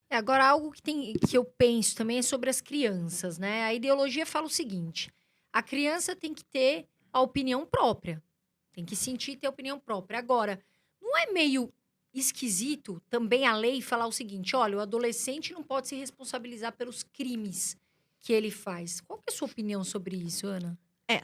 Agora algo que eu penso também é sobre as crianças, né. A ideologia fala o seguinte: a criança tem que ter a opinião própria, tem que sentir e ter opinião própria. Agora, não é meio esquisito também a lei falar o seguinte: "Olha, o adolescente não pode se responsabilizar pelos crimes que ele faz". Qual que é a sua opinião sobre isso, Ana?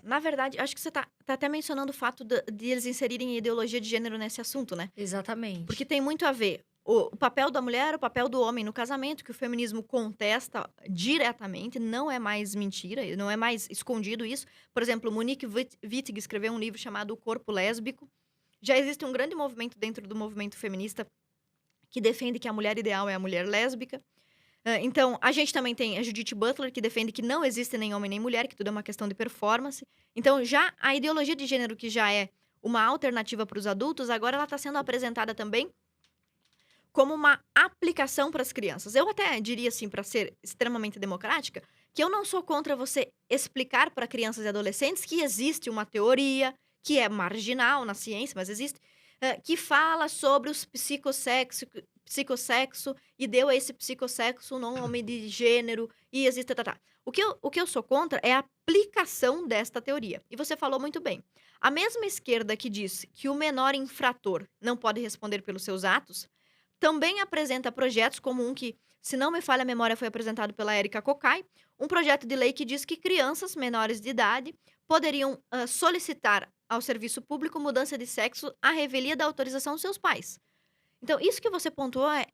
Na verdade, acho que você tá até mencionando o fato de eles inserirem a ideologia de gênero nesse assunto, né. Porque Exatamente. tem muito a ver o papel da mulher, o papel do homem no casamento, que o feminismo contesta diretamente, não é mais mentira, não é mais escondido isso. Por exemplo, Monique Wittig escreveu um livro chamado O Corpo Lésbico. Já existe um grande movimento dentro do movimento feminista que defende que a mulher ideal é a mulher lésbica. Então, a gente também tem a Judith Butler, que defende que não existe nem homem nem mulher, que tudo é uma questão de performance. Então, já a ideologia de gênero, que já é uma alternativa para os adultos, agora ela está sendo apresentada também como uma aplicação para as crianças. Eu até diria, assim, para ser extremamente democrática, que eu não sou contra você explicar para crianças e adolescentes que existe uma teoria, que é marginal na ciência, mas existe, que fala sobre os psicossexo e deu a esse psicossexo um nome de gênero e existe tá. O que eu sou contra é a aplicação desta teoria. E você falou muito bem. A mesma esquerda que diz que o menor infrator não pode responder pelos seus atos, também apresenta projetos como um que, se não me falha a memória, foi apresentado pela Érica Cocai, um projeto de lei que diz que crianças menores de idade poderiam, solicitar ao serviço público mudança de sexo à revelia da autorização dos seus pais. Então, isso que você pontuou é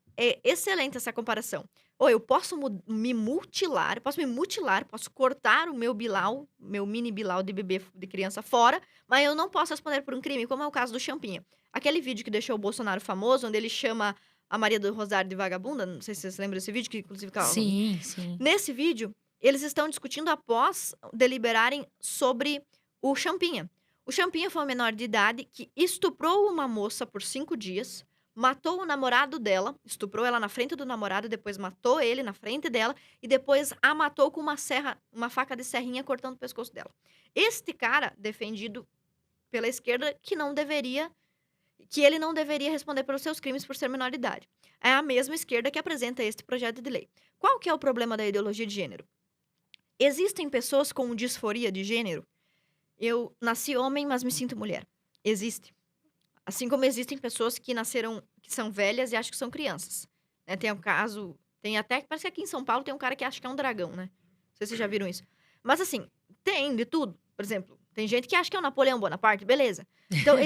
excelente essa comparação. Ou eu posso me mutilar, posso cortar o meu bilau, meu mini bilau de bebê de criança fora, mas eu não posso responder por um crime, como é o caso do Champinha. Aquele vídeo que deixou o Bolsonaro famoso, onde ele chama a Maria do Rosário de vagabunda, não sei se você se lembra desse vídeo, que inclusive Sim, sim. nesse vídeo, eles estão discutindo após deliberarem sobre o Champinha. O Champinha foi um menor de idade que estuprou uma moça por 5 dias, matou o namorado dela, estuprou ela na frente do namorado, depois matou ele na frente dela e depois a matou com uma faca de serrinha cortando o pescoço dela. Este cara, defendido pela esquerda, que ele não deveria responder pelos seus crimes por ser menor de idade. É a mesma esquerda que apresenta este projeto de lei. Qual que é o problema da ideologia de gênero? Existem pessoas com disforia de gênero. Eu nasci homem, mas me sinto mulher. Existe. Assim como existem pessoas que são velhas e acham que são crianças. Né, tem um caso, tem até, parece que aqui em São Paulo tem um cara que acha que é um dragão, né? Não sei se vocês já viram isso. Mas assim, tem de tudo. Por exemplo, tem gente que acha que é o Napoleão Bonaparte, beleza. Então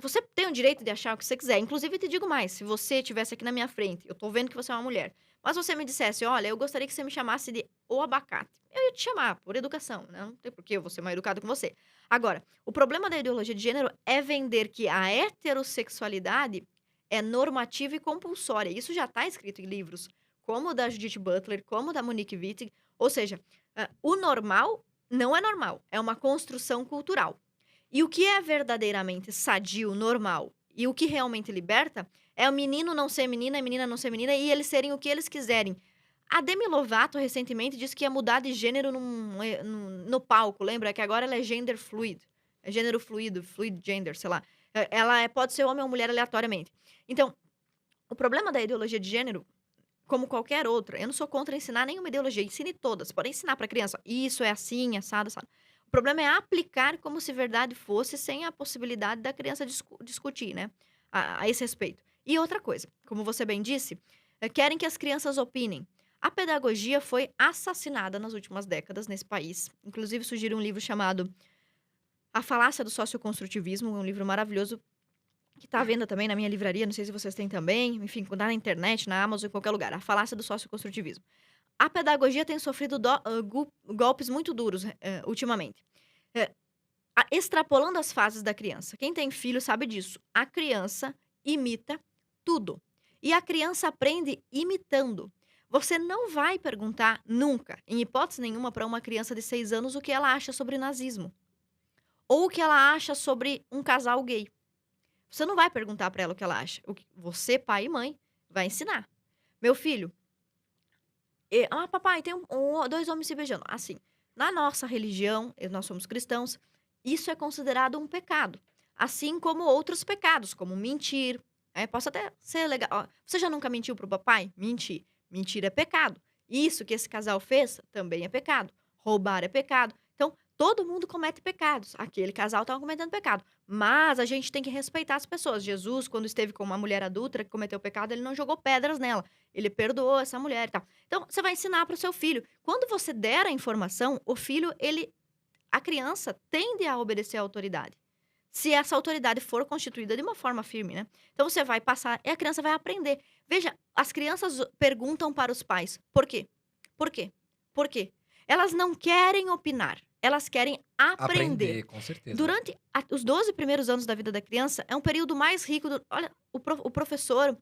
você tem o direito de achar o que você quiser. Inclusive, eu te digo mais, se você estivesse aqui na minha frente, eu tô vendo que você é uma mulher, mas você me dissesse: "Olha, eu gostaria que você me chamasse de o abacate", eu ia te chamar, por educação, né, não tem por que eu vou ser mal educado com você. Agora, o problema da ideologia de gênero é vender que a heterossexualidade é normativa e compulsória. Isso já está escrito em livros como o da Judith Butler, como o da Monique Wittig. Ou seja, o normal não é normal, é uma construção cultural. E o que é verdadeiramente sadio, normal e o que realmente liberta é o menino não ser menina, a menina não ser menina e eles serem o que eles quiserem. A Demi Lovato recentemente disse que ia mudar de gênero no palco, lembra? Que agora ela é gender fluid. É gênero fluido, fluid gender, sei lá. Pode ser homem ou mulher aleatoriamente. Então, o problema da ideologia de gênero, como qualquer outra, eu não sou contra ensinar nenhuma ideologia, ensine todas. Pode ensinar para criança, isso é assim, assado, assado. O problema é aplicar como se verdade fosse, sem a possibilidade da criança discutir, né, a esse respeito. E outra coisa, como você bem disse, querem que as crianças opinem. A pedagogia foi assassinada nas últimas décadas nesse país. Inclusive, surgiu um livro chamado A Falácia do Socioconstrutivismo, um livro maravilhoso que está à venda também na minha livraria, não sei se vocês têm também, enfim, dá na internet, na Amazon, em qualquer lugar. A Falácia do Socioconstrutivismo. A pedagogia tem sofrido golpes muito duros, ultimamente. Eh, Extrapolando as fases da criança. Quem tem filho sabe disso. A criança imita tudo. E a criança aprende imitando. Você não vai perguntar nunca, em hipótese nenhuma, para uma criança de 6 anos o que ela acha sobre nazismo. Ou o que ela acha sobre um casal gay. Você não vai perguntar para ela o que ela acha. O que você, pai e mãe, vai ensinar. Meu filho, papai, tem 2 homens se beijando. Assim, na nossa religião, nós somos cristãos, isso é considerado um pecado. Assim como outros pecados, como mentir. Posso até ser legal. Ó, você já nunca mentiu pro papai? Mentir. Mentira é pecado. Isso que esse casal fez também é pecado. Roubar é pecado. Então, todo mundo comete pecados. Aquele casal estava cometendo pecado. Mas a gente tem que respeitar as pessoas. Jesus, quando esteve com uma mulher adúltera que cometeu pecado, ele não jogou pedras nela. Ele perdoou essa mulher e tal. Então, você vai ensinar para o seu filho. Quando você der a informação, o filho, a criança tende a obedecer à autoridade. Se essa autoridade for constituída de uma forma firme, né? Então você vai passar e a criança vai aprender. Veja, as crianças perguntam para os pais: por quê? Por quê? Por quê? Elas não querem opinar, elas querem aprender. Aprender, com certeza. Durante os 12 primeiros anos da vida da criança, é um período mais rico. Olha, o professor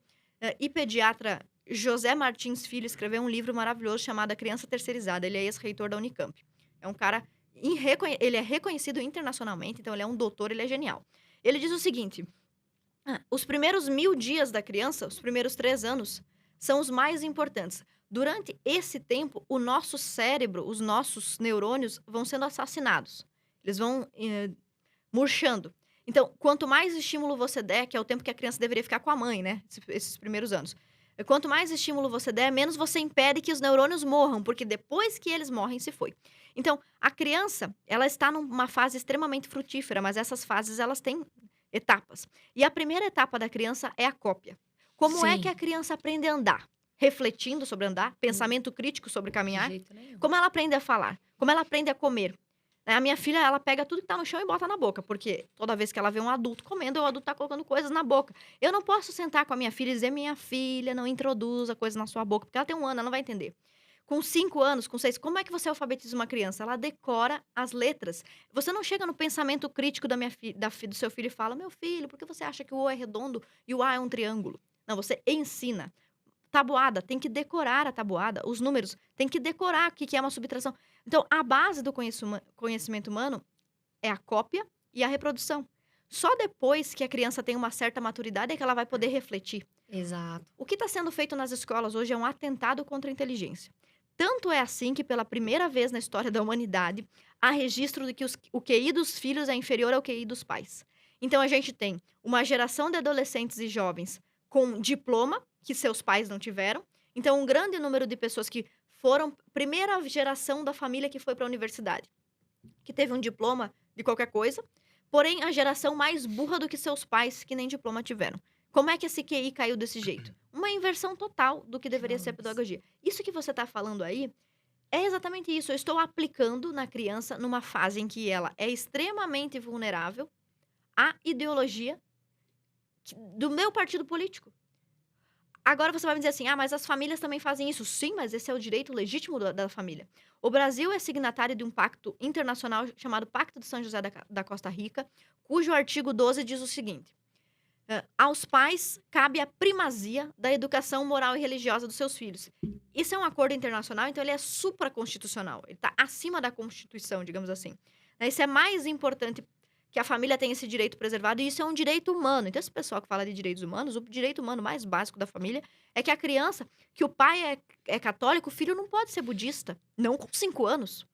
e pediatra José Martins Filho escreveu um livro maravilhoso chamado A Criança Terceirizada. Ele é ex-reitor da Unicamp. É um cara ele é reconhecido internacionalmente, então ele é um doutor, ele é genial. Ele diz o seguinte: os primeiros 1000 dias da criança, os primeiros 3 anos, são os mais importantes. Durante esse tempo, o nosso cérebro, os nossos neurônios vão sendo assassinados. Eles vão murchando. Então, quanto mais estímulo você der, que é o tempo que a criança deveria ficar com a mãe, né? Esses primeiros anos. Quanto mais estímulo você der, menos você impede que os neurônios morram, porque depois que eles morrem, se foi. Então, a criança, ela está numa fase extremamente frutífera, mas essas fases, elas têm etapas. E a primeira etapa da criança é a cópia. Como é que Sim. a criança aprende a andar? Refletindo sobre andar, pensamento crítico sobre De caminhar. jeito nenhum. Como ela aprende a falar? Como ela aprende a comer? A minha filha, ela pega tudo que tá no chão e bota na boca, porque toda vez que ela vê um adulto comendo, o adulto tá colocando coisas na boca. Eu não posso sentar com a minha filha e dizer: minha filha, não introduza coisa na sua boca, porque ela tem 1 ano, ela não vai entender. Com 5 anos, com 6, como é que você alfabetiza uma criança? Ela decora as letras. Você não chega no pensamento crítico do seu filho e fala: meu filho, por que você acha que o O é redondo e o A é um triângulo? Não, você ensina. Tabuada, tem que decorar a tabuada, os números, tem que decorar o que é uma subtração. Então, a base do conhecimento humano é a cópia e a reprodução. Só depois que a criança tem uma certa maturidade é que ela vai poder refletir. Exato. O que está sendo feito nas escolas hoje é um atentado contra a inteligência. Tanto é assim que, pela primeira vez na história da humanidade, há registro de que o QI dos filhos é inferior ao QI dos pais. Então, a gente tem uma geração de adolescentes e jovens com diploma, que seus pais não tiveram. Então, um grande número de pessoas que foram primeira geração da família que foi para a universidade, que teve um diploma de qualquer coisa, porém, a geração mais burra do que seus pais, que nem diploma tiveram. Como é que esse QI caiu desse jeito? Uma inversão total do que deveria ser a Nossa. pedagogia. Isso que você está falando aí é exatamente isso. Eu estou aplicando na criança numa fase em que ela é extremamente vulnerável à ideologia do meu partido político. Agora você vai me dizer assim: ah, mas as famílias também fazem isso. Sim, mas esse é o direito legítimo da família. O Brasil é signatário de um pacto internacional chamado Pacto de São José da Costa Rica, cujo artigo 12 diz o seguinte: aos pais cabe a primazia da educação moral e religiosa dos seus filhos. Isso é um acordo internacional, então ele é supraconstitucional. Ele está acima da Constituição, digamos assim. Isso é mais importante que a família tenha esse direito preservado, e isso é um direito humano. Então, esse pessoal que fala de direitos humanos, o direito humano mais básico da família é que a criança, que o pai é católico, o filho não pode ser budista. Não com 5 anos.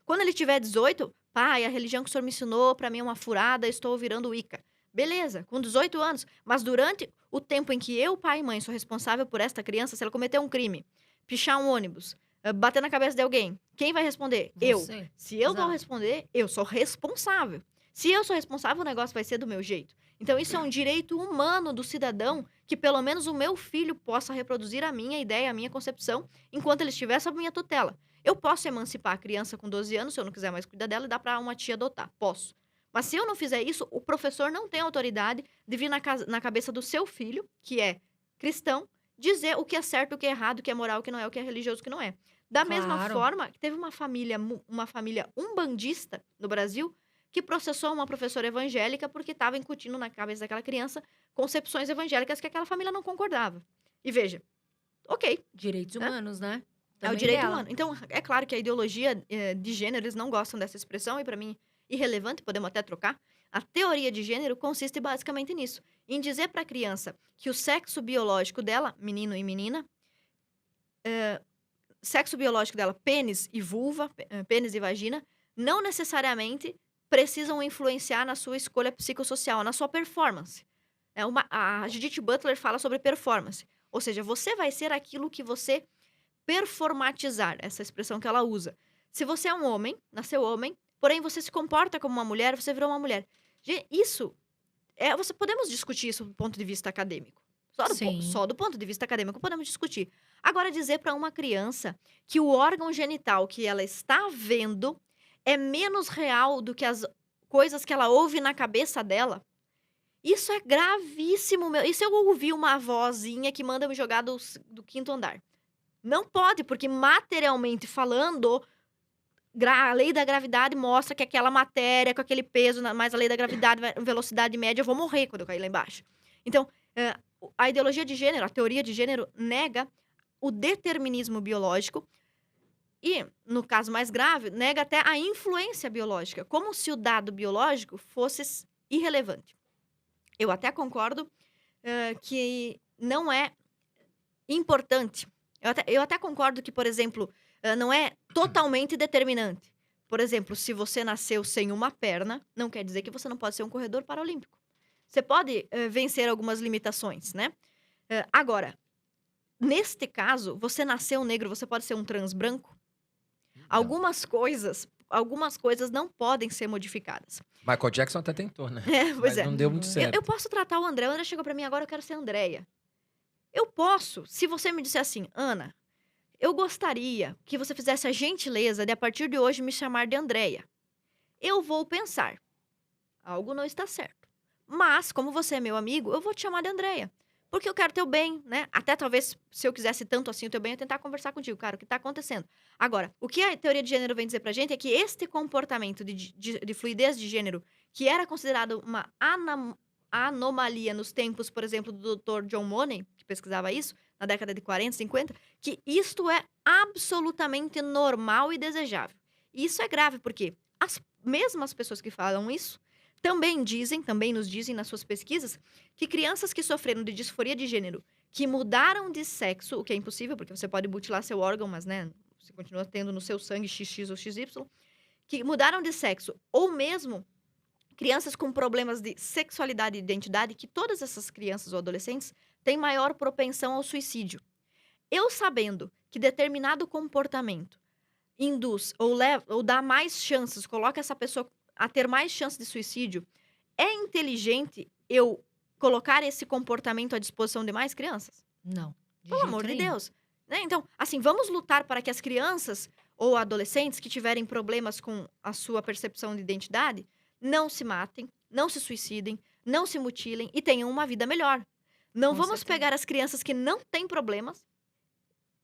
Quando ele tiver 18, pai, a religião que o senhor me ensinou pra mim é uma furada, estou virando Wicca. Beleza, com 18 anos. Mas durante o tempo em que eu, pai e mãe, sou responsável por esta criança, se ela cometer um crime, pichar um ônibus, bater na cabeça de alguém, quem vai responder? Eu. Você. Se eu vou Exato. responder, eu sou responsável. Se eu sou responsável, o negócio vai ser do meu jeito. Então, isso é um direito humano do cidadão, que pelo menos o meu filho possa reproduzir a minha ideia, a minha concepção, enquanto ele estiver sob minha tutela. Eu posso emancipar a criança com 12 anos, se eu não quiser mais cuidar dela, e dar para uma tia adotar. Posso. Mas se eu não fizer isso, o professor não tem autoridade de vir na cabeça do seu filho, que é cristão, dizer o que é certo, o que é errado, o que é moral, o que não é, o que é religioso, o que não é. Da mesma Claro. forma, que teve uma família umbandista no Brasil que processou uma professora evangélica porque estava incutindo na cabeça daquela criança concepções evangélicas que aquela família não concordava. E veja, ok, Direitos né? humanos, né? É o Também direito dela. humano. Então, é claro que a ideologia de gênero, eles não gostam dessa expressão, e para mim, irrelevante, podemos até trocar. A teoria de gênero consiste basicamente nisso, em dizer para a criança que o sexo biológico dela, menino e menina, sexo biológico dela, pênis e vulva, pênis e vagina, não necessariamente precisam influenciar na sua escolha psicossocial, na sua performance. A Judith Butler fala sobre performance. Ou seja, você vai ser aquilo que você performatizar, essa expressão que ela usa. Se você é um homem, nasceu homem, porém você se comporta como uma mulher, você virou uma mulher. Isso podemos discutir isso do ponto de vista acadêmico. Sim. Só do ponto de vista acadêmico podemos discutir. Agora, dizer para uma criança que o órgão genital que ela está vendo é menos real do que as coisas que ela ouve na cabeça dela, isso é gravíssimo. E se eu ouvir uma vozinha que manda me jogar do quinto andar? Não pode, porque materialmente falando, a lei da gravidade mostra que aquela matéria com aquele peso, mais a lei da gravidade, velocidade média, eu vou morrer quando eu cair lá embaixo. Então, a ideologia de gênero, a teoria de gênero, nega o determinismo biológico e, no caso mais grave, nega até a influência biológica, como se o dado biológico fosse irrelevante. Eu até concordo que não é importante. Eu até concordo que, por exemplo, não é totalmente determinante. Por exemplo, se você nasceu sem uma perna, não quer dizer que você não pode ser um corredor paralímpico. Você pode vencer algumas limitações, né? Agora, neste caso, você nasceu negro, você pode ser um trans branco? Algumas coisas não podem ser modificadas. Michael Jackson até tentou, né? Pois Mas é. não deu muito Eu certo. Eu posso tratar o André chegou pra mim agora, eu quero ser Andréia. Eu posso, se você me disser assim, Ana, eu gostaria que você fizesse a gentileza de, a partir de hoje, me chamar de Andréia. Eu vou pensar, algo não está certo. Mas, como você é meu amigo, eu vou te chamar de Andréia. Porque eu quero teu bem, né? Até talvez, se eu quisesse tanto assim o teu bem, eu tentar conversar contigo, cara, o que tá acontecendo? Agora, o que a teoria de gênero vem dizer pra gente é que este comportamento de fluidez de gênero, que era considerado uma anomalia nos tempos, por exemplo, do Dr. John Money, que pesquisava isso, na década de 40, 50, que isto é absolutamente normal e desejável. E isso é grave, porque as mesmas pessoas que falam isso também nos dizem nas suas pesquisas, que crianças que sofreram de disforia de gênero, que mudaram de sexo, o que é impossível, porque você pode mutilar seu órgão, mas, né, você continua tendo no seu sangue XX ou XY, que mudaram de sexo, ou mesmo crianças com problemas de sexualidade e identidade, que todas essas crianças ou adolescentes têm maior propensão ao suicídio. Eu sabendo que determinado comportamento induz ou dá mais chances, coloca essa pessoa a ter mais chance de suicídio, é inteligente eu colocar esse comportamento à disposição de mais crianças? Não. Pelo amor de Deus. Né? Então, assim, vamos lutar para que as crianças ou adolescentes que tiverem problemas com a sua percepção de identidade não se matem, não se suicidem, não se mutilem e tenham uma vida melhor. Não Com vamos certeza. pegar as crianças que não têm problemas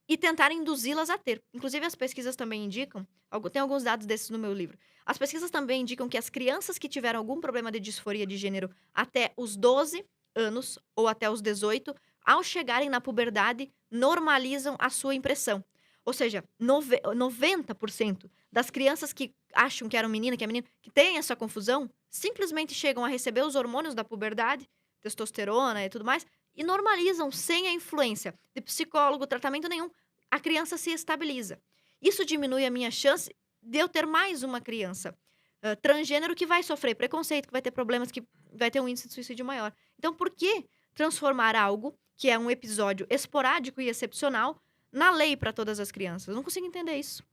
e tentar induzi-las a ter. Inclusive, as pesquisas também indicam, tem alguns dados desses no meu livro, as pesquisas também indicam que as crianças que tiveram algum problema de disforia de gênero até os 12 anos ou até os 18, ao chegarem na puberdade, normalizam a sua impressão. Ou seja, 90% das crianças que acham que eram menina, que é menino, que têm essa confusão, simplesmente chegam a receber os hormônios da puberdade, testosterona e tudo mais, e normalizam sem a influência de psicólogo, tratamento nenhum. A criança se estabiliza. Isso diminui a minha chance de eu ter mais uma criança transgênero que vai sofrer preconceito, que vai ter problemas, que vai ter um índice de suicídio maior. Então, por que transformar algo que é um episódio esporádico e excepcional na lei para todas as crianças? Eu não consigo entender isso.